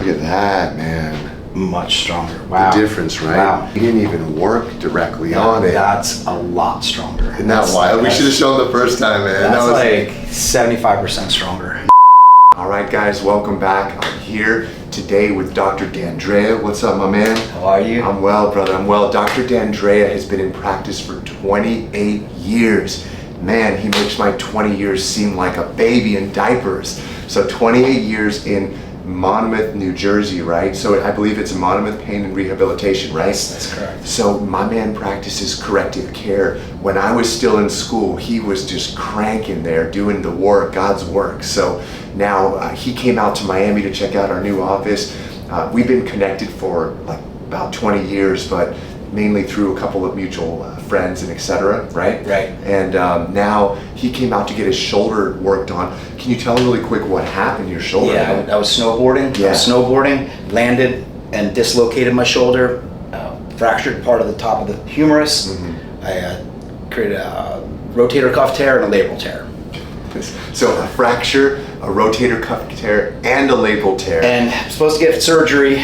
Look at that, man. Much stronger. Wow. The difference, right? Wow. You didn't even work directly on it. That's a lot stronger. Isn't that wild? We should have shown the first time, man. That's like 75% stronger. All right, guys, welcome back. I'm here today with Dr. D'Andrea. What's up, my man? How are you? I'm well, brother. I'm well. Dr. D'Andrea has been in practice for 28 years. Man, he makes my 20 years seem like a baby in diapers. So 28 years in Monmouth, New Jersey, right? So I believe it's Monmouth Pain and Rehabilitation, right? Yes, that's correct. So my man practices corrective care. When I was still in school, he was just cranking there, doing the work, God's work. So now he came out to Miami to check out our new office. We've been connected for like about 20 years, but mainly through a couple of mutual friends and etc. Right? Right. And now he came out to get his shoulder worked on. Can you tell me really quick what happened to your shoulder? Yeah, I was snowboarding. Yeah. I was snowboarding, landed and dislocated my shoulder, fractured part of the top of the humerus. Mm-hmm. I created a rotator cuff tear and a labral tear. So a fracture, a rotator cuff tear, and a labral tear. And I'm supposed to get surgery.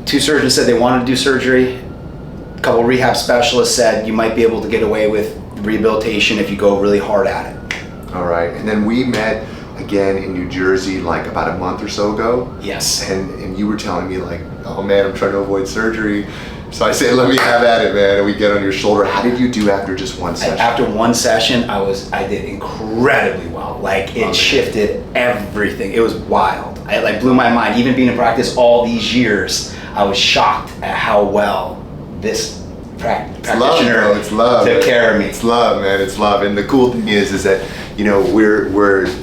Two surgeons said they wanted to do surgery. A couple rehab specialists said you might be able to get away with rehabilitation if you go really hard at it. All right, and then we met again in New Jersey like about a month or so ago. Yes. And you were telling me like, oh man, I'm trying to avoid surgery. So I said, let me have at it, man. And we get on your shoulder. How did you do after just one session? After one session, I did incredibly well. Like it shifted everything. It was wild. I like blew my mind. Even being in practice all these years, I was shocked at how well this practitioner took care of me. It's love, man. It's love. And the cool thing is that, you know,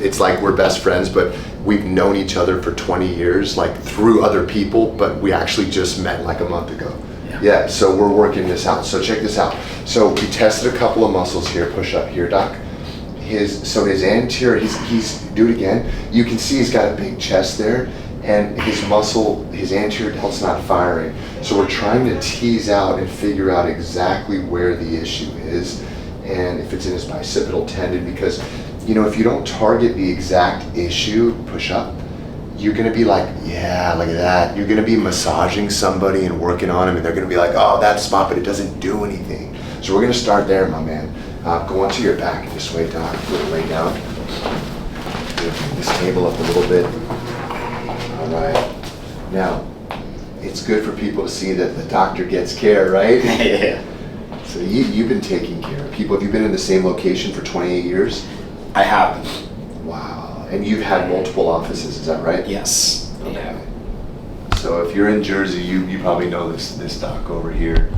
it's like we're best friends, but we've known each other for 20 years, like through other people, but we actually just met like a month ago. Yeah, so we're working this out. So check this out. So we tested a couple of muscles here. Push up here, Doc. His anterior, he's do it again. You can see he's got a big chest there, and his anterior delt's not firing. So we're trying to tease out and figure out exactly where the issue is, and if it's in his bicipital tendon, because, you know, if you don't target the exact issue, push up, you're gonna be like, yeah, look at that. You're gonna be massaging somebody and working on them, and they're gonna be like, oh, that spot, but it doesn't do anything. So we're gonna start there, my man. Go onto your back this way, Doc. Lay down. Bring this table up a little bit. All right. Now, it's good for people to see that the doctor gets care, right? Yeah. So you've been taking care of people. Have you been in the same location for 28 years? I have. Wow. And you've had multiple offices, is that right? Yes. Okay. Yeah. So if you're in Jersey, you probably know this doc over here.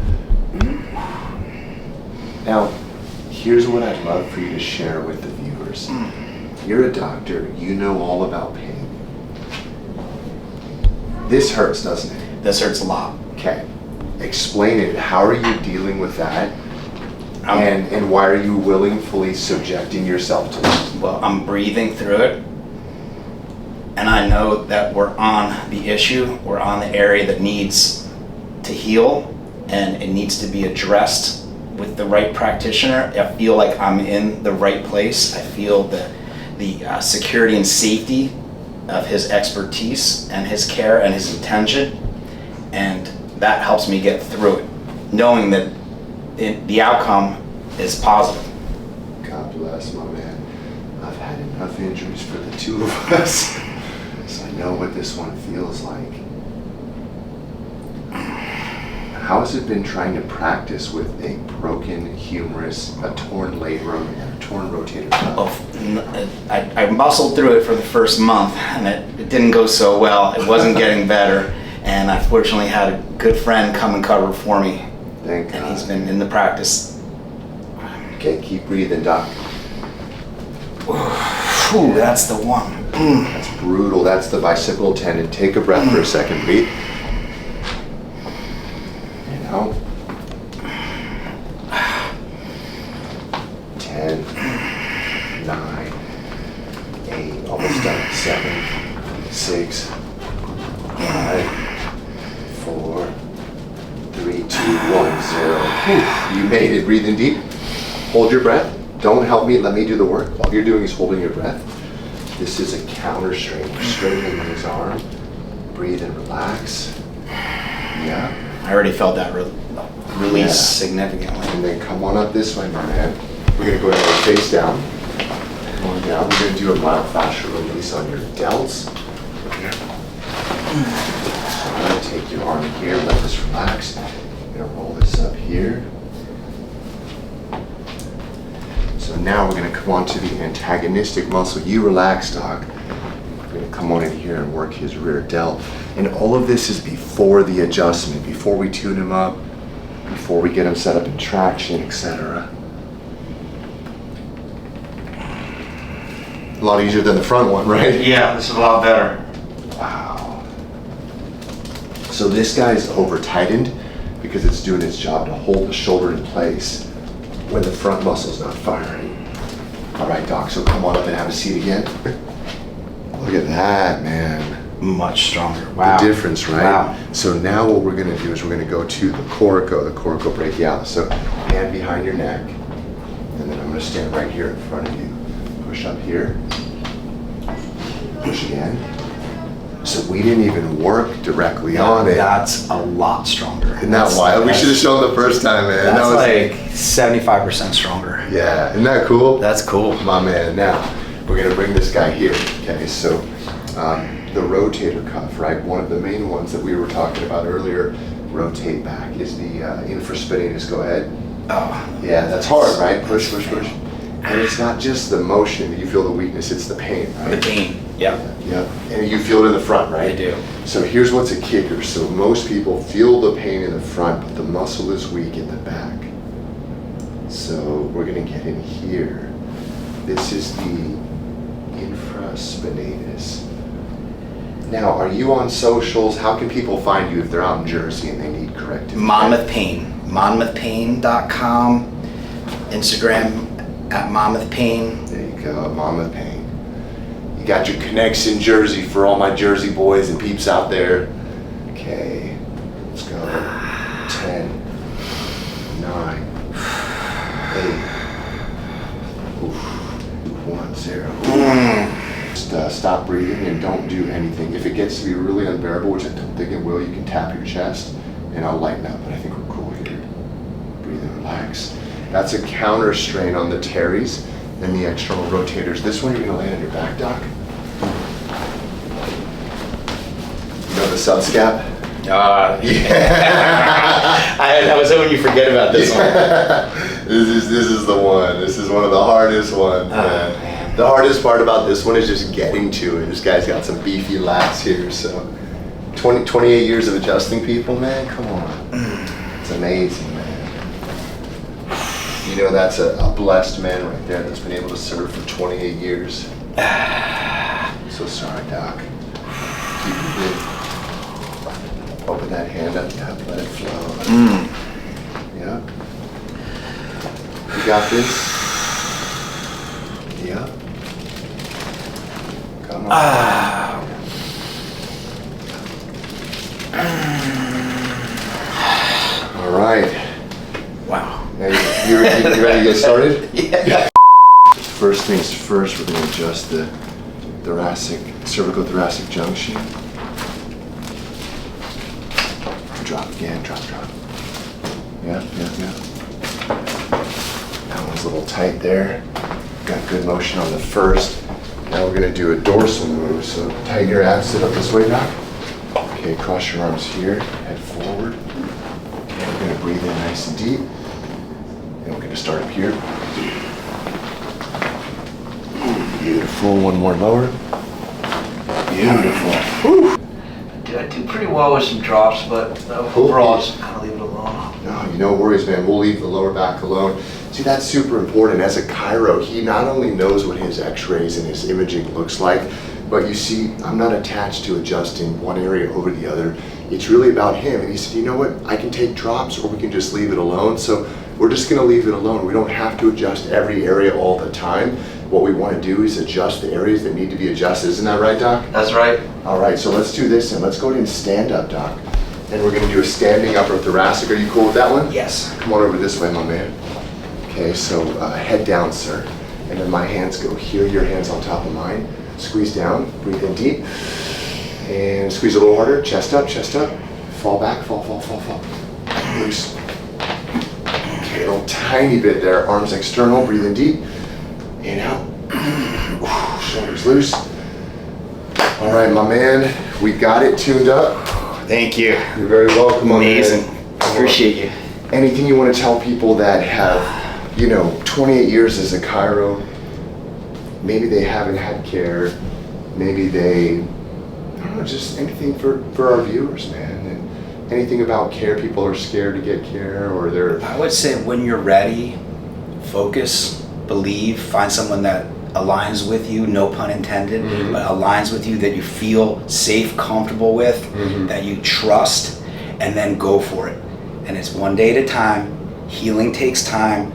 Now, here's what I'd love for you to share with the viewers. You're a doctor, you know all about pain. This hurts, doesn't it? This hurts a lot. Okay. Explain it. How are you dealing with that? And why are you willingly subjecting yourself to it? Well, I'm breathing through it, and I know that we're on the issue, we're on the area that needs to heal, and it needs to be addressed with the right practitioner. I feel like I'm in the right place. I feel the security and safety of his expertise and his care and his intention, and that helps me get through it, knowing that the outcome is positive. God bless, my man. I've had enough injuries for the two of us, so I know what this one feels like. How has it been trying to practice with a broken humerus, a torn labrum, and a torn rotator cuff? I muscled through it for the first month, and it didn't go so well. It wasn't getting better, and I fortunately had a good friend come and cover for me. Thank God. And he's been in the practice. Okay, keep breathing, Doc. Whew, that's the one. That's brutal. That's the bicipital tendon. Take a breath for a second, breathe. And out. 10, 9, 8, almost done. 7, 6, 5, 4, 3, 2, 1, 0. You made it. Breathe in deep. Hold your breath. Don't help me. Let me do the work. All you're doing is holding your breath. This is a counter strain. You're straightening his arm. breathe and relax. Yeah. I already felt that release significantly. And then come on up this way, my man. We're gonna go ahead and face down. Come on down. We're gonna do a mild fascial release on your delts. So I'm gonna take your arm here, let this relax. I'm gonna roll this up here. So now we're gonna come on to the antagonistic muscle. You relax, doc. We're gonna come on in here and work his rear delt. And all of this is before the adjustment, before we tune him up, before we get him set up in traction, etc. A lot easier than the front one, right? Yeah, this is a lot better. Wow. So this guy's over tightened because it's doing its job to hold the shoulder in place when the front muscle's not firing. All right, doc, so come on up and have a seat again. Look at that, man. Much stronger. Wow. The difference, right? Wow. So now what we're gonna do is we're gonna go to the coracobrachialis. So hand behind your neck, and then I'm gonna stand right here in front of you. Push up here, push again. So we didn't even work directly on it. That's a lot stronger. Isn't that wild? We should have shown the first time, man. That's That was like 75% stronger. yeah, isn't that cool? That's cool. My man. Now, we're gonna bring this guy here, okay? So, the rotator cuff, right? One of the main ones that we were talking about earlier, rotate back, is the infraspinatus. Go ahead. Oh. Yeah, that's hard, right? Push, push, push. And it's not just the motion that you feel the weakness, it's the pain, right? The pain. Yep. Yep. And you feel it in the front, right? I do. So here's what's a kicker. So most people feel the pain in the front, but the muscle is weak in the back. So we're gonna get in here. This is the infraspinatus. Now, are you on socials? How can people find you if they're out in Jersey and they need corrective? Monmouth Pain. MonmouthPain.com. Instagram at Monmouth Pain. There you go, Monmouth Pain. You got your connects in Jersey for all my Jersey boys and peeps out there. Okay, let's go. 10, 9, 8, oof, 1, 0. Just stop breathing and don't do anything. If it gets to be really unbearable, which I don't think it will, you can tap your chest and I'll lighten up, but I think we're cool here. Breathe and relax. That's a counter strain on the teres and the external rotators. This one you're gonna land on your back, doc. You know the subscap? Yeah. I was hoping you forget about this one. This is the one. This is one of the hardest ones, man. The hardest part about this one is just getting to it. This guy's got some beefy lats here, so 28 years of adjusting people, man, come on. It's amazing, man. You know, that's a blessed man right there that's been able to serve for 28 years. So sorry, doc. Keep it big. Open that hand up, yeah, let it flow. Yeah. You got this? Yeah. Come on. All right. Wow. Now you ready to get started? Yeah. First things first, we're going to adjust the cervical thoracic junction. Drop again, drop. Yeah. That one's a little tight there. Got good motion on the first. Now we're going to do a dorsal move. So tighten your abs, sit up this way, doc. Okay, cross your arms here, head forward. Okay, we're going to breathe in nice and deep. And we're going to start up here. Beautiful. One more lower. Beautiful. Whew. I do pretty well with some drops, but overall, just kind of leave it alone. No, no worries, man. We'll leave the lower back alone. See, that's super important. As a chiro, he not only knows what his x-rays and his imaging looks like, but you see, I'm not attached to adjusting one area over the other. It's really about him. And he said, you know what? I can take drops or we can just leave it alone. So we're just going to leave it alone. We don't have to adjust every area all the time. What we want to do is adjust the areas that need to be adjusted. Isn't that right, doc? That's right. All right, so let's do this and let's go ahead and stand up, doc. And we're going to do a standing upper thoracic. Are you cool with that one? Yes. Come on over this way, my man. Okay, so head down, sir. And then my hands go here, your hands on top of mine. Squeeze down, breathe in deep. And squeeze a little harder, chest up, fall back, fall. Loose. Okay, a little tiny bit there, arms external, breathing deep. In, out. Shoulders loose. All right, my man, we got it tuned up. Thank you. You're very welcome, my man. Amazing. Appreciate you. Anything you want to tell people that have, 28 years as a chiro, maybe they haven't had care, maybe they, I don't know, just anything for our viewers, man, and anything about care, people are scared to get care, or they're... I would say when you're ready, focus, believe, find someone that aligns with you, no pun intended, but aligns with you, that you feel safe, comfortable with, that you trust, and then go for it. And it's one day at a time. Healing takes time.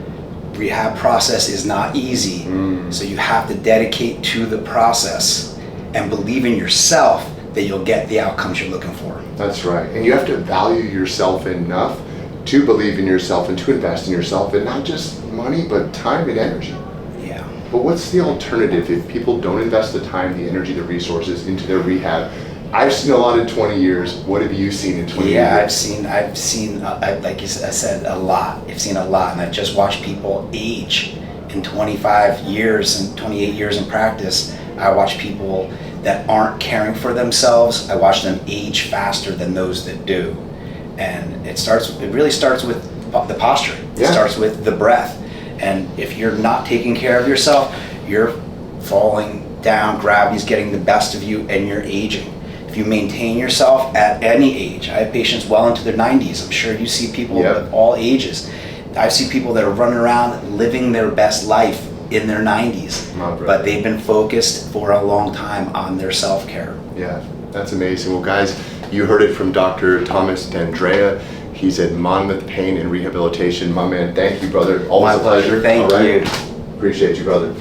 Rehab process is not easy. So you have to dedicate to the process and believe in yourself that you'll get the outcomes you're looking for. That's right. And you have to value yourself enough to believe in yourself and to invest in yourself, and not just money, but time and energy. Yeah. But what's the alternative if people don't invest the time, the energy, the resources into their rehab? I've seen a lot in 20 years. What have you seen in 20 years? Yeah, I've seen, like I said, a lot. I've seen a lot, and I've just watched people age in 25 years and 28 years in practice. I watch people that aren't caring for themselves. I watch them age faster than those that do. And it really starts with the posture. It starts with the breath. And if you're not taking care of yourself, you're falling down, gravity's getting the best of you, and you're aging. If you maintain yourself at any age, I have patients well into their 90s. I'm sure you see people of all ages. I see people that are running around living their best life in their 90s, but they've been focused for a long time on their self-care. Yeah, that's amazing. Well, guys, you heard it from Dr. Thomas D'Andrea. He's at Monmouth Pain and Rehabilitation. My man, thank you, brother. Always a pleasure. Thank you. Appreciate you, brother.